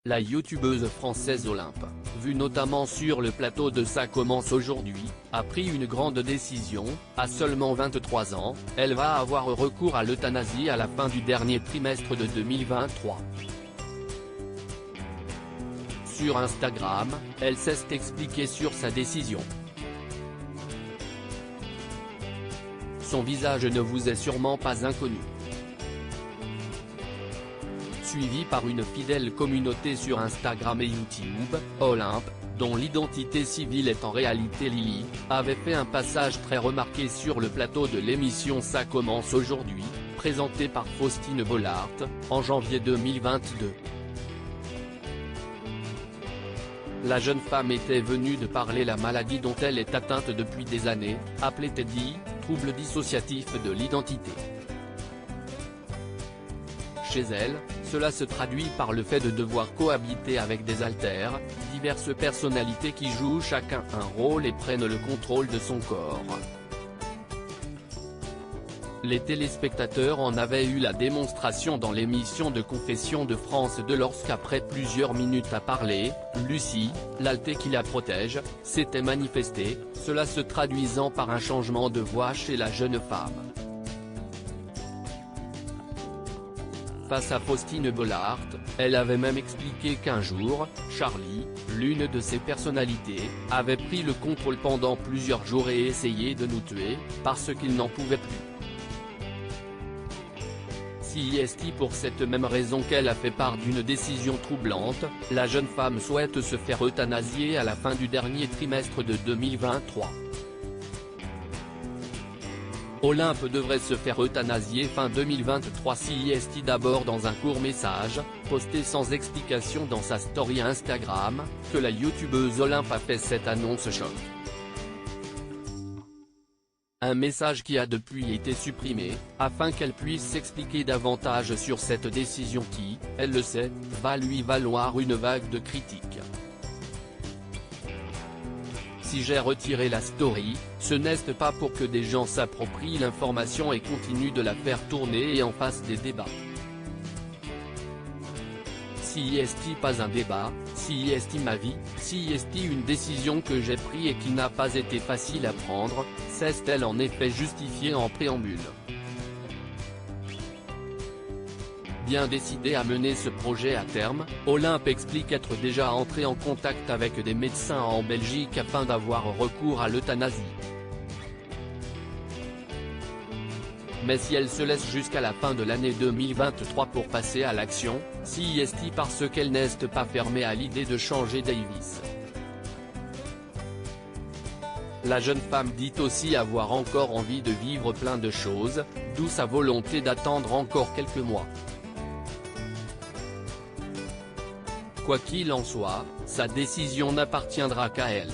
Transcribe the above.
La youtubeuse française Olympe, vue notamment sur le plateau de Ça commence aujourd'hui, a pris une grande décision. À seulement 23 ans, elle va avoir recours à l'euthanasie à la fin du dernier trimestre de 2023. Sur Instagram, elle s'est expliquée sur sa décision. Son visage ne vous est sûrement pas inconnu. Suivie par une fidèle communauté sur Instagram et YouTube, Olympe, dont l'identité civile est en réalité Lily, avait fait un passage très remarqué sur le plateau de l'émission Ça commence aujourd'hui, présentée par Faustine Bollaert, en janvier 2022. La jeune femme était venue de parler la maladie dont elle est atteinte depuis des années, appelée TED, trouble dissociatif de l'identité. Chez elle, cela se traduit par le fait de devoir cohabiter avec des alters, diverses personnalités qui jouent chacun un rôle et prennent le contrôle de son corps. Les téléspectateurs en avaient eu la démonstration dans l'émission de Confessions de France 2 lorsqu'après plusieurs minutes à parler, Lucie, l'alté qui la protège, s'était manifestée, cela se traduisant par un changement de voix chez la jeune femme. Face à Faustine Bollaert, elle avait même expliqué qu'un jour, Charlie, l'une de ses personnalités, avait pris le contrôle pendant plusieurs jours et essayé de nous tuer, parce qu'il n'en pouvait plus. C'est pour cette même raison qu'elle a fait part d'une décision troublante. La jeune femme souhaite se faire euthanasier à la fin du dernier trimestre de 2023. Olympe devrait se faire euthanasier fin 2023 d'abord dans un court message, posté sans explication dans sa story Instagram, que la youtubeuse Olympe a fait cette annonce choc. Un message qui a depuis été supprimé, afin qu'elle puisse s'expliquer davantage sur cette décision qui, elle le sait, va lui valoir une vague de critiques. Si j'ai retiré la story, ce n'est pas pour que des gens s'approprient l'information et continuent de la faire tourner et en fassent des débats. Si pas un débat, si ma vie, si une décision que j'ai prise et qui n'a pas été facile à prendre, c'est-elle en effet justifiée en préambule. Bien décidée à mener ce projet à terme, Olympe explique être déjà entrée en contact avec des médecins en Belgique afin d'avoir recours à l'euthanasie. Mais si elle se laisse jusqu'à la fin de l'année 2023 pour passer à l'action, parce qu'elle n'est pas fermée à l'idée de changer Davis. La jeune femme dit aussi avoir encore envie de vivre plein de choses, d'où sa volonté d'attendre encore quelques mois. Quoi qu'il en soit, sa décision n'appartiendra qu'à elle.